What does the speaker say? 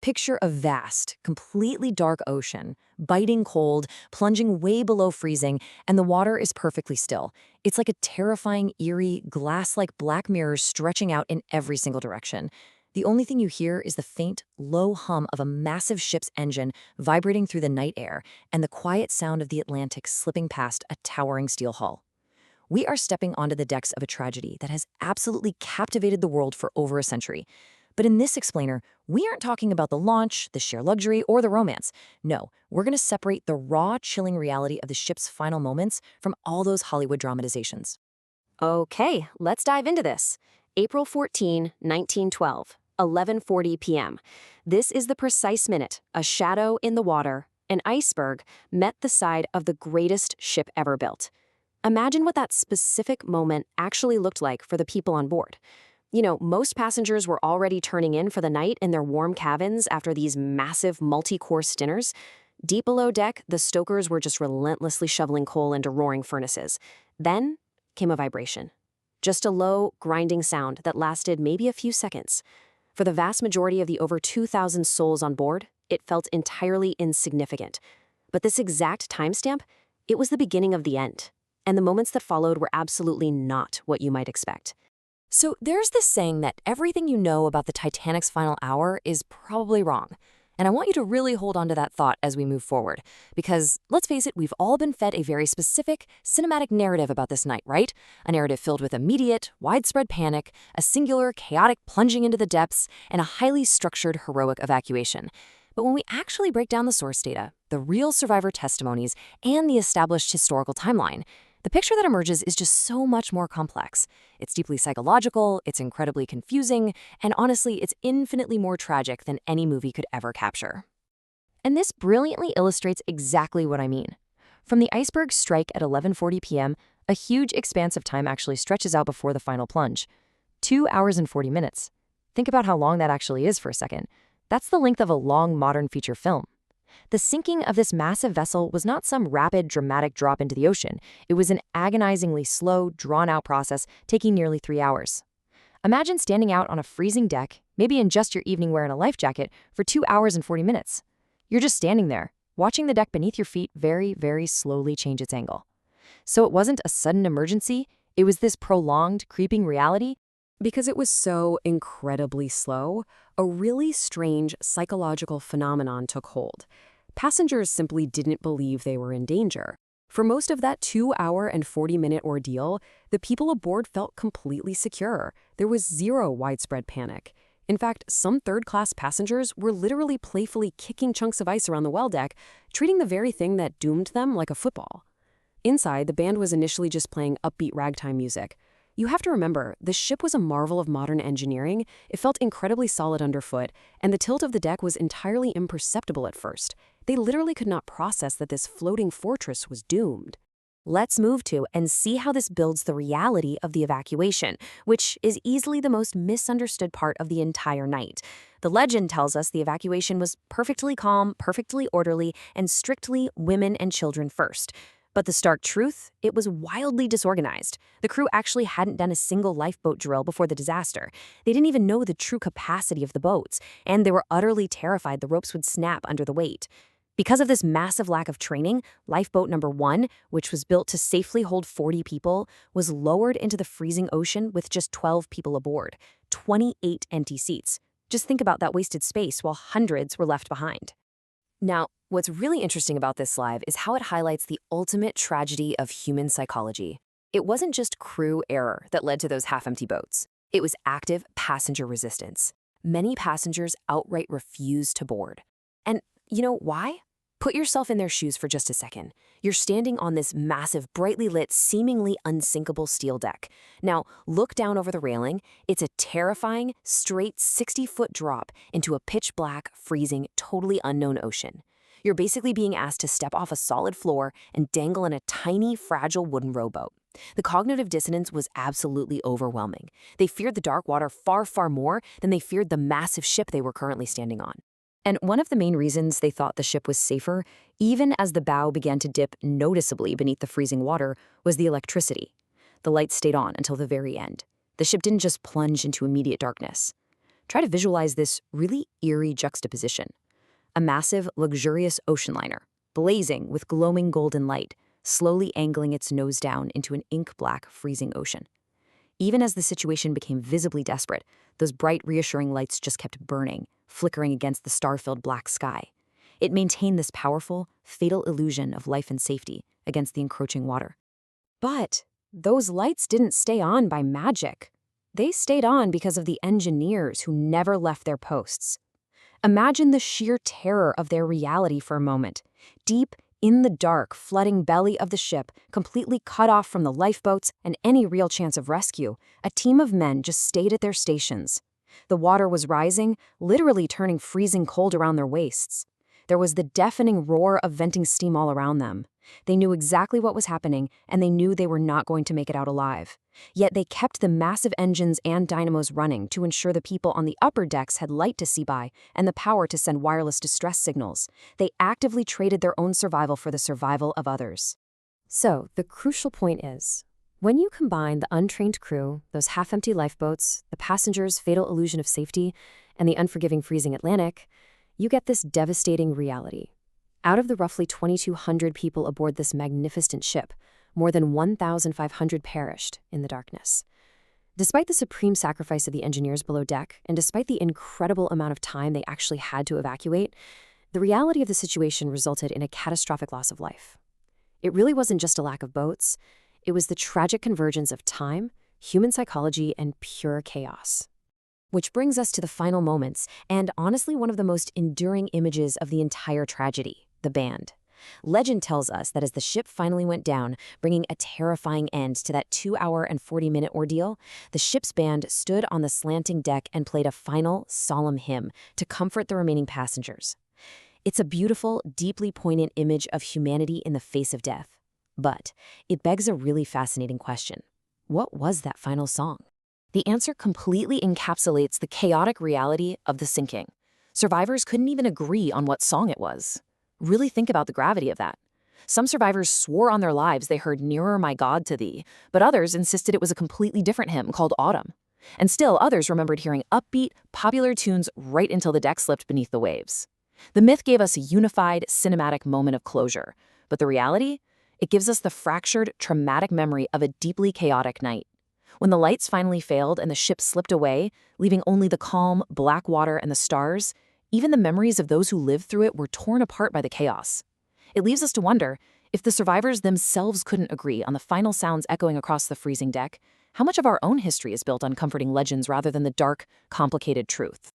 Picture a vast, completely dark ocean, biting cold, plunging way below freezing, and the water is perfectly still. It's like a terrifying, eerie, glass-like black mirror stretching out in every single direction. The only thing you hear is the faint, low hum of a massive ship's engine vibrating through the night air and the quiet sound of the Atlantic slipping past a towering steel hull. We are stepping onto the decks of a tragedy that has absolutely captivated the world for over a century. But in this explainer, we aren't talking about the launch, the sheer luxury, or the romance. No, we're going to separate the raw, chilling reality of the ship's final moments from all those Hollywood dramatizations. Okay, let's dive into this. April 14, 1912, 11:40 p.m. This is the precise minute a shadow in the water, an iceberg, met the side of the greatest ship ever built. Imagine what that specific moment actually looked like for the people on board. Most passengers were already turning in for the night in their warm cabins after these massive multi-course dinners. Deep below deck, the stokers were just relentlessly shoveling coal into roaring furnaces. Then came a vibration. Just a low, grinding sound that lasted maybe a few seconds. For the vast majority of the over 2,000 souls on board, it felt entirely insignificant. But this exact timestamp, it was the beginning of the end. And the moments that followed were absolutely not what you might expect. So there's this saying that everything you know about the Titanic's final hour is probably wrong. And I want you to really hold on to that thought as we move forward. Because, let's face it, we've all been fed a very specific, cinematic narrative about this night, right? A narrative filled with immediate, widespread panic, a singular, chaotic plunging into the depths, and a highly structured, heroic evacuation. But when we actually break down the source data, the real survivor testimonies, and the established historical timeline, the picture that emerges is just so much more complex. It's deeply psychological, it's incredibly confusing, and honestly, it's infinitely more tragic than any movie could ever capture. And this brilliantly illustrates exactly what I mean. From the iceberg strike at 11:40 p.m., a huge expanse of time actually stretches out before the final plunge. 2 hours and 40 minutes. Think about how long that actually is for a second. That's the length of a long modern feature film. The sinking of this massive vessel was not some rapid, dramatic drop into the ocean. It was an agonizingly slow, drawn-out process taking nearly 3 hours. Imagine standing out on a freezing deck, maybe in just your evening wear and a life jacket, for 2 hours and 40 minutes. You're just standing there, watching the deck beneath your feet very, very slowly change its angle. So it wasn't a sudden emergency, it was this prolonged, creeping reality. Because it was so incredibly slow, a really strange psychological phenomenon took hold. Passengers simply didn't believe they were in danger. For most of that 2-hour and 40-minute ordeal, the people aboard felt completely secure. There was zero widespread panic. In fact, some third-class passengers were literally playfully kicking chunks of ice around the well deck, treating the very thing that doomed them like a football. Inside, the band was initially just playing upbeat ragtime music. You have to remember, the ship was a marvel of modern engineering, it felt incredibly solid underfoot, and the tilt of the deck was entirely imperceptible at first. They literally could not process that this floating fortress was doomed. Let's move to and see how this builds the reality of the evacuation, which is easily the most misunderstood part of the entire night. The legend tells us the evacuation was perfectly calm, perfectly orderly, and strictly women and children first. But the stark truth, it was wildly disorganized. The crew actually hadn't done a single lifeboat drill before the disaster. They didn't even know the true capacity of the boats, and they were utterly terrified the ropes would snap under the weight. Because of this massive lack of training, lifeboat number 1, which was built to safely hold 40 people, was lowered into the freezing ocean with just 12 people aboard, 28 empty seats. Just think about that wasted space while hundreds were left behind. Now, what's really interesting about this live is how it highlights the ultimate tragedy of human psychology. It wasn't just crew error that led to those half-empty boats. It was active passenger resistance. Many passengers outright refused to board. And you know why? Put yourself in their shoes for just a second. You're standing on this massive, brightly lit, seemingly unsinkable steel deck. Now, look down over the railing. It's a terrifying, straight 60-foot drop into a pitch-black, freezing, totally unknown ocean. You're basically being asked to step off a solid floor and dangle in a tiny, fragile wooden rowboat. The cognitive dissonance was absolutely overwhelming. They feared the dark water far, far more than they feared the massive ship they were currently standing on. And one of the main reasons they thought the ship was safer, even as the bow began to dip noticeably beneath the freezing water, was the electricity. The lights stayed on until the very end. The ship didn't just plunge into immediate darkness. Try to visualize this really eerie juxtaposition. A massive, luxurious ocean liner, blazing with glowing golden light, slowly angling its nose down into an ink-black, freezing ocean. Even as the situation became visibly desperate, those bright, reassuring lights just kept burning, flickering against the star-filled black sky. It maintained this powerful, fatal illusion of life and safety against the encroaching water. But those lights didn't stay on by magic. They stayed on because of the engineers who never left their posts. Imagine the sheer terror of their reality for a moment. Deep in the dark, flooding belly of the ship, completely cut off from the lifeboats and any real chance of rescue, a team of men just stayed at their stations. The water was rising, literally turning freezing cold around their waists. There was the deafening roar of venting steam all around them. They knew exactly what was happening, and they knew they were not going to make it out alive. Yet they kept the massive engines and dynamos running to ensure the people on the upper decks had light to see by and the power to send wireless distress signals. They actively traded their own survival for the survival of others. So, the crucial point is, when you combine the untrained crew, those half-empty lifeboats, the passengers' fatal illusion of safety, and the unforgiving freezing Atlantic, you get this devastating reality. Out of the roughly 2,200 people aboard this magnificent ship, more than 1,500 perished in the darkness. Despite the supreme sacrifice of the engineers below deck, and despite the incredible amount of time they actually had to evacuate, the reality of the situation resulted in a catastrophic loss of life. It really wasn't just a lack of boats, it was the tragic convergence of time, human psychology, and pure chaos. Which brings us to the final moments, and honestly one of the most enduring images of the entire tragedy, the band. Legend tells us that as the ship finally went down, bringing a terrifying end to that 2-hour and 40-minute ordeal, the ship's band stood on the slanting deck and played a final, solemn hymn to comfort the remaining passengers. It's a beautiful, deeply poignant image of humanity in the face of death. But it begs a really fascinating question. What was that final song? The answer completely encapsulates the chaotic reality of the sinking. Survivors couldn't even agree on what song it was. Really think about the gravity of that. Some survivors swore on their lives they heard "Nearer My God to Thee," but others insisted it was a completely different hymn called Autumn. And still others remembered hearing upbeat, popular tunes right until the deck slipped beneath the waves. The myth gave us a unified, cinematic moment of closure, but the reality? It gives us the fractured, traumatic memory of a deeply chaotic night. When the lights finally failed and the ship slipped away, leaving only the calm, black water and the stars, even the memories of those who lived through it were torn apart by the chaos. It leaves us to wonder, if the survivors themselves couldn't agree on the final sounds echoing across the freezing deck, how much of our own history is built on comforting legends rather than the dark, complicated truth?